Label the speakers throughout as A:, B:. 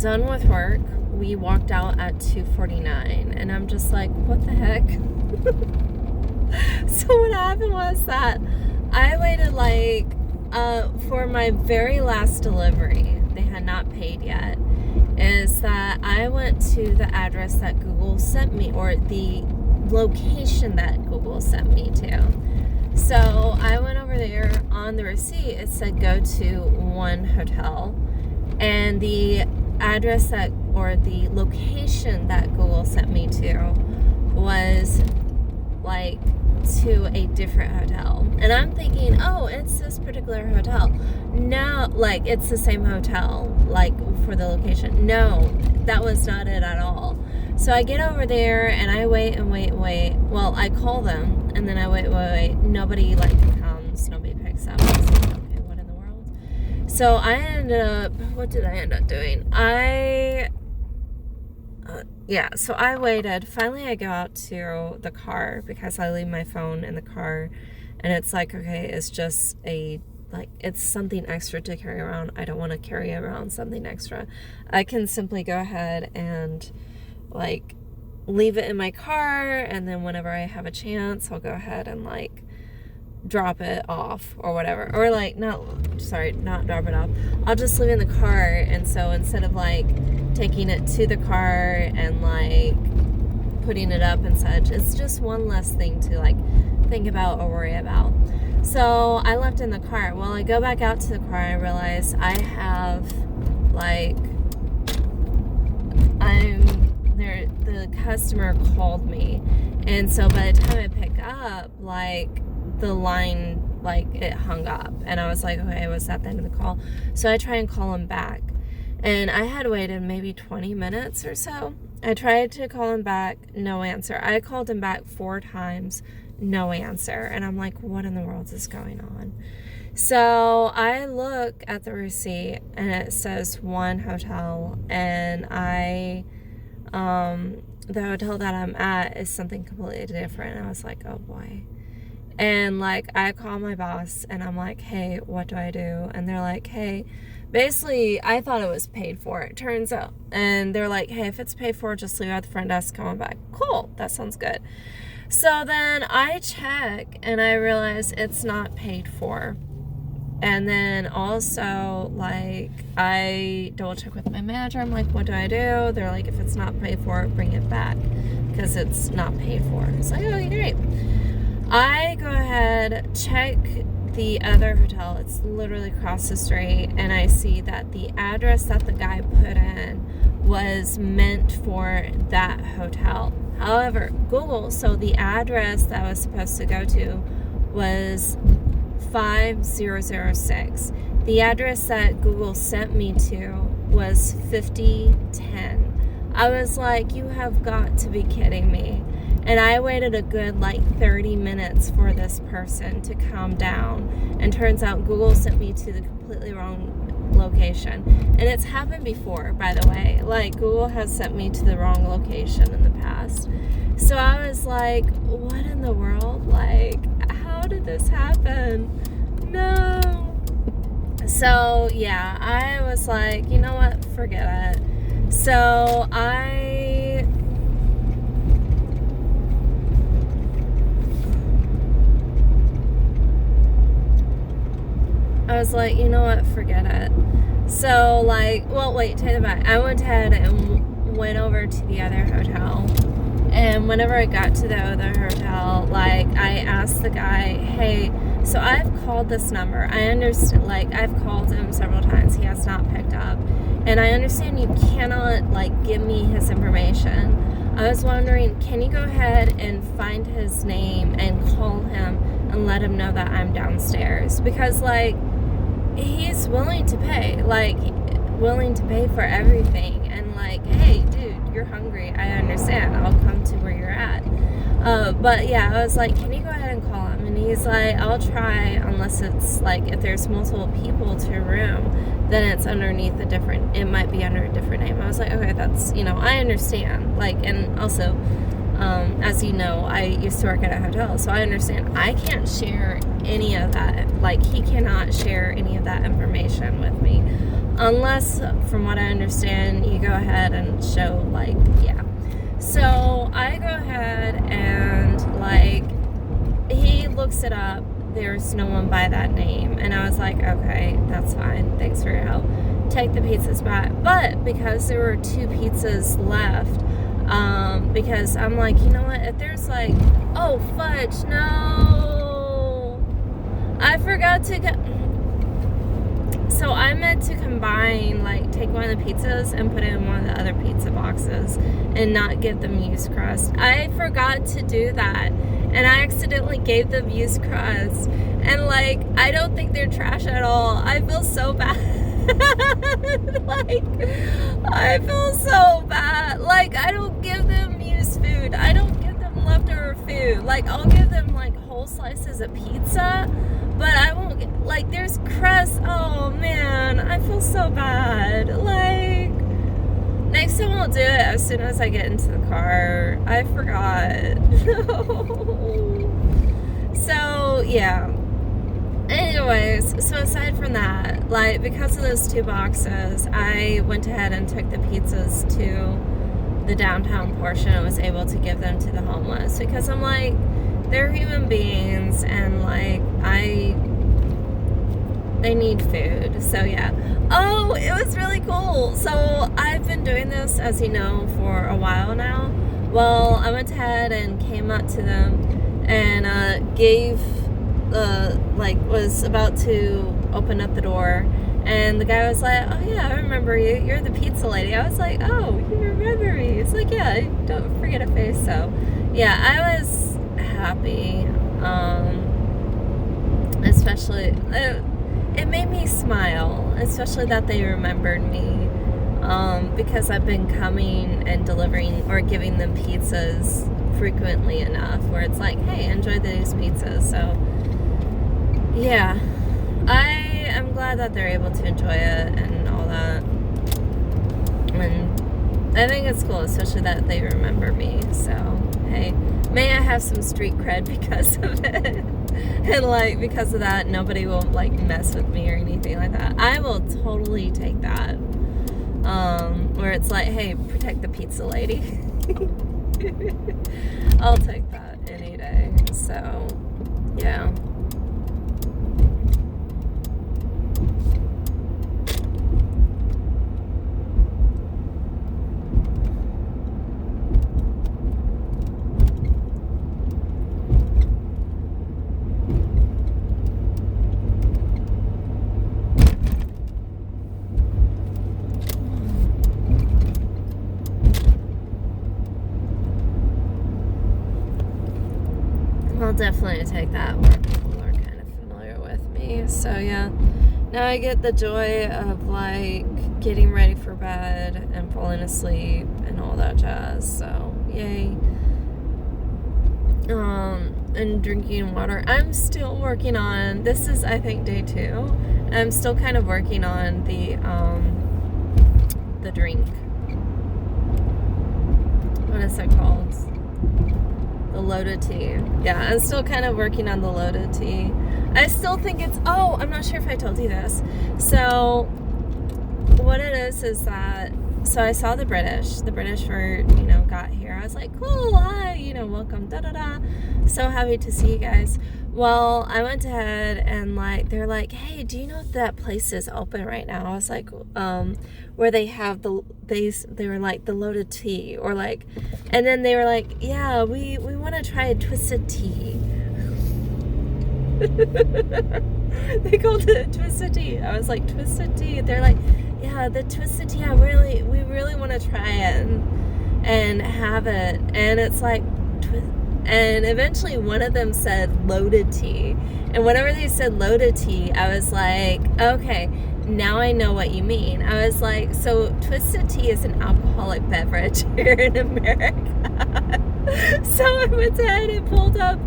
A: done with work. We walked out at 2:49, and I'm just like, what the heck? So what happened was that I waited for my very last delivery. They had not paid yet. Is that I went to the address that Google sent me, or the location that Google sent me to. So I went over there. On the receipt, it said go to one hotel, and the address that, or the location that Google sent me to was like to a different hotel. And I'm thinking, oh, it's this particular hotel. No, like it's the same hotel, like for the location. No, that was not it at all. So I get over there and I wait and wait and wait. Well, I call them and then I wait. Nobody comes, nobody picks up. I was like, okay, what in the world? So I ended up, what did I end up doing? So I waited. Finally, I go out to the car because I leave my phone in the car, and it's like, okay, it's just it's something extra to carry around. I don't want to carry around something extra. I can simply go ahead and leave it in my car, and then whenever I have a chance, I'll go ahead and drop it off or whatever, or not drop it off. I'll just leave it in the car, and so instead of taking it to the car and putting it up and such, it's just one less thing to think about or worry about. So I left in the car. Well, I go back out to the car and I realize I have the customer called me, and so by the time I pick up, the line it hung up, and I was like, okay, was that the end of the call? So I try and call him back, and I had waited maybe 20 minutes or so. I tried to call him back, no answer. I called him back 4 times, no answer, and I'm like, what in the world is going on? So I look at the receipt and it says one hotel, and the hotel that I'm at is something completely different. And I was like, oh boy. And I call my boss and I'm like, hey, what do I do? And they're like, hey, basically I thought it was paid for, it turns out. And they're like, hey, if it's paid for, just leave it at the front desk, come on back. Cool, that sounds good. So then I check and I realize it's not paid for. And then also, I double check with my manager. I'm like, what do I do? They're like, if it's not paid for, bring it back because it's not paid for. It's like, oh, great. I go ahead, check the other hotel. It's literally across the street. And I see that the address that the guy put in was meant for that hotel. However, Google, so the address that I was supposed to go to was 5006. The address that Google sent me to was 5010. I was like, you have got to be kidding me. And I waited a good 30 minutes for this person to calm down. And turns out Google sent me to the completely wrong location. And it's happened before, by the way. Google has sent me to the wrong location in the past. So I was like, what in the world? How did this happen? No. So yeah, I was like, you know what? Forget it. So I was like, you know what? Forget it. So take it back. I went ahead and went over to the other hotel. And whenever I got to the other hotel, I asked the guy, hey, so I've called this number. I understand, I've called him several times. He has not picked up. And I understand you cannot, give me his information. I was wondering, can you go ahead and find his name and call him and let him know that I'm downstairs? Because, he's willing to pay. Willing to pay for everything. And, hey, dude, you're hungry. I understand. I'll come to where you're at. But yeah, I was like, can you go ahead and call him? And he's like, I'll try, unless it's if there's multiple people to a room, then it's underneath it might be under a different name. I was like, okay, that's, I understand. And also, As you know, I used to work at a hotel, so I understand I can't share any of that. Like, he cannot share any of that information with me. Unless, from what I understand, you go ahead and show, like, yeah. So I go ahead and, like, he looks it up. There's no one by that name. And I was like, okay, that's fine. Thanks for your help. Take the pizzas back. But because there were 2 pizzas left, because I'm like, you know what? If there's like, oh, fudge, no. I forgot to get... So I meant to combine, like, take one of the pizzas and put it in one of the other pizza boxes and not give them used crust. I forgot to do that. And I accidentally gave them used crust. And, like, I don't think they're trash at all. I feel so bad. Like, I feel so bad. Like, I don't give them used food. I don't give them leftover food. Like, I'll give them, like, whole slices of pizza. But I won't get, like, there's crust. Oh, man. I feel so bad. Like, next time I'll do it as soon as I get into the car. I forgot. So, yeah. Anyways, so aside from that, like, because of those 2 boxes, I went ahead and took the pizzas to the downtown portion and was able to give them to the homeless. Because I'm like, they're human beings, and, like, they need food. So, yeah. Oh, it was really cool. So, I've been doing this, as you know, for a while now. Well, I went ahead and came up to them and gave, was about to open up the door. And the guy was like, oh, yeah, I remember you. You're the pizza lady. I was like, oh, you remember me. It's like, yeah, don't forget a face. So, yeah, I was happy. Especially... it made me smile, especially that they remembered me, because I've been coming and delivering or giving them pizzas frequently enough where it's like, hey, enjoy these pizzas. So, yeah, I am glad that they're able to enjoy it and all that. And I think it's cool, especially that they remember me. So, hey, may I have some street cred because of it. And, like, because of that, nobody will, like, mess with me or anything like that. I will totally take that. Where it's like, hey, protect the pizza lady. I'll take that any day. So, yeah. I'll definitely take that where people are kind of familiar with me. So, yeah. Now I get the joy of, like, getting ready for bed and falling asleep and all that jazz. So, yay. And drinking water. I'm still working on, this is, I think, day 2. I'm still kind of working on the drink. What is it called? The loaded tea. Yeah, I'm still kind of working on the loaded tea. I still think it's... Oh, I'm not sure if I told you this. So, what it is that... So, I saw the British. The British were, got here. I was like, cool, hi, welcome, da-da-da. So happy to see you guys. Well, I went ahead and, like, they're like, hey, do you know that place is open right now? I was like, where they have they were like the loaded tea, or like, and then they were like, yeah, we want to try a twisted tea. They called it twisted tea. I was like, twisted tea? They're like, yeah, the twisted tea, we really want to try it and have it. And it's like, and eventually one of them said loaded tea. And whenever they said loaded tea, I was like, okay, now I know what you mean. I was like, so twisted tea is an alcoholic beverage here in America. So I went ahead and pulled up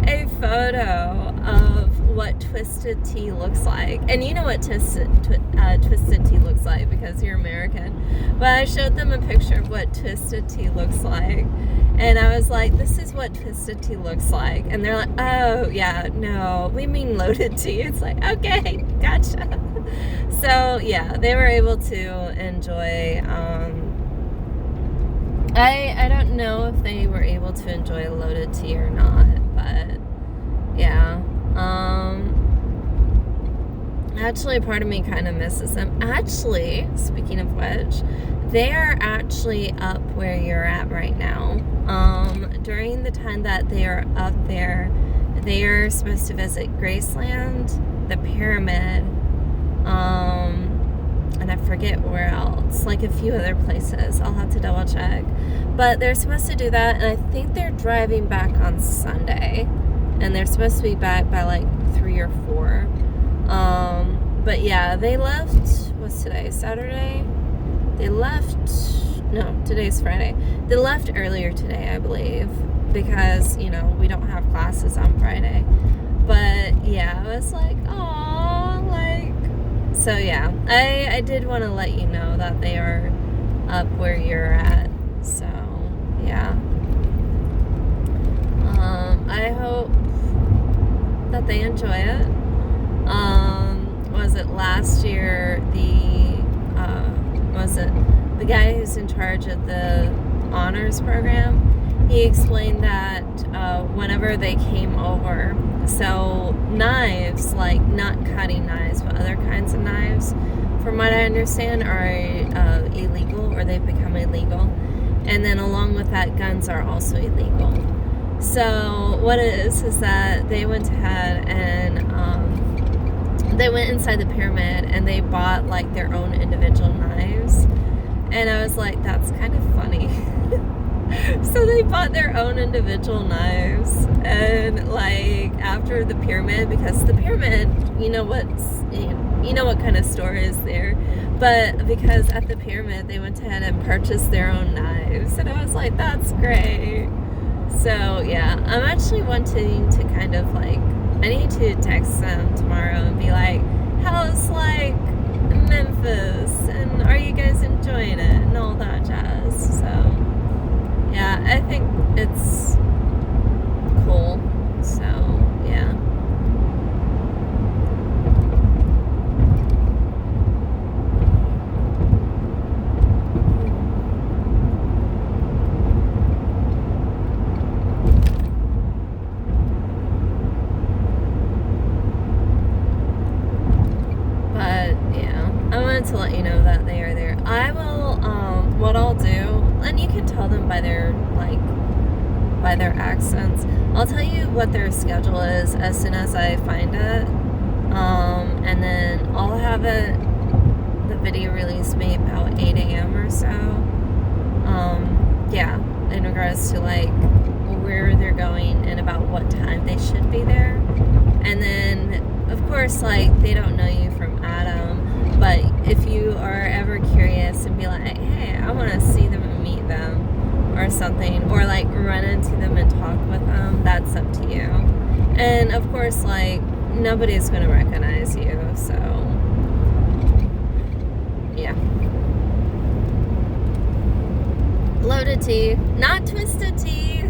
A: a photo of what twisted tea looks like. And you know what twisted tea looks like because you're American. But I showed them a picture of what twisted tea looks like. And I was like, this is what twisted tea looks like. And they're like, oh, yeah, no, we mean loaded tea. It's like, okay, gotcha. So, yeah, they were able to enjoy, I don't know if they were able to enjoy loaded tea or not, but, yeah. Actually, part of me kind of misses them. Actually, speaking of which, they are actually up where you're at right now. During the time that they are up there, they are supposed to visit Graceland, the Pyramid, and I forget where else, like a few other places. I'll have to double check. But they're supposed to do that, and I think they're driving back on Sunday. And they're supposed to be back by like 3 or 4. But yeah, they left, what's today, Saturday? They left, no, today's Friday. They left earlier today, I believe, because, you know, we don't have classes on Friday. But yeah, I was like, oh, like, so yeah, I did want to let you know that they are up where you're at. So yeah, I hope that they enjoy it. Was it last year, the guy who's in charge of the honors program, he explained that whenever they came over, so knives, like not cutting knives, but other kinds of knives, from what I understand, are illegal, or they've become illegal. And then along with that, guns are also illegal. So what it is that they went ahead and they went inside the pyramid and they bought like their own individual knives. And I was like, that's kind of funny. So they bought their own individual knives, and like after the pyramid, because the pyramid, you know what kind of store is there, but because at the pyramid they went ahead and purchased their own knives, and I was like, that's great. So yeah, I'm actually wanting to kind of like, I need to text them tomorrow and be like, how's like Memphis, and are you guys enjoying it, and all that jazz. So yeah, I think it's cool. So yeah. To let you know that they are there. I will, what I'll do, and you can tell them by their accents, I'll tell you what their schedule is as soon as I find it, and then I'll have the video released maybe about 8 a.m. or so, yeah, in regards to like where they're going and about what time they should be there. And then of course, like, they don't know you from Adam, but if you are ever curious and be like, hey, I want to see them and meet them or something, or like run into them and talk with them, that's up to you. And of course, like, nobody's going to recognize you, so yeah. Loaded tea, not twisted tea.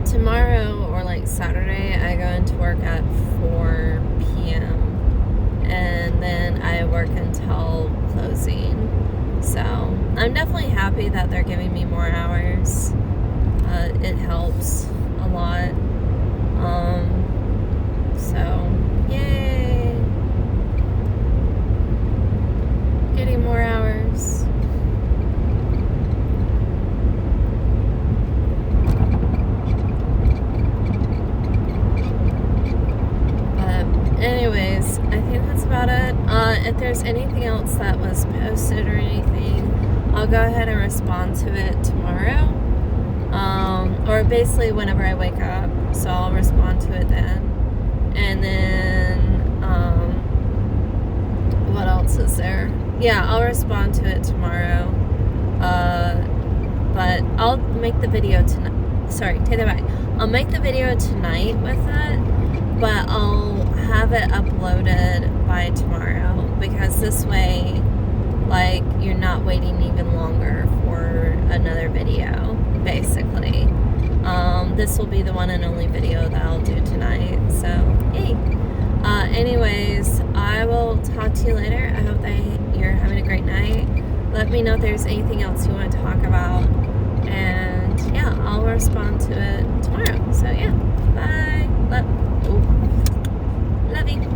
A: Tomorrow, or like Saturday, I go into work at 4 p.m. and then I work until closing. So I'm definitely happy that they're giving me more hours. It helps a lot. So yay. shooting more hours. But anyways, I think that's about it. If there's anything else that was posted or anything, I'll go ahead and respond to it tomorrow. Or basically whenever I wake up. So I'll respond to it then. And then, what else is there? Yeah, I'll respond to it tomorrow. But I'll make the video tonight. Sorry, take that back. I'll make the video tonight with it, but I'll have it uploaded by tomorrow, because this way, like, you're not waiting even longer for another video, basically. This will be the one and only video that I'll do tonight, so yay. Anyways, I will talk to you later. I hope that you're having a great night. Let me know if there's anything else you want to talk about, and yeah, I'll respond to it tomorrow. So yeah, bye. Love you.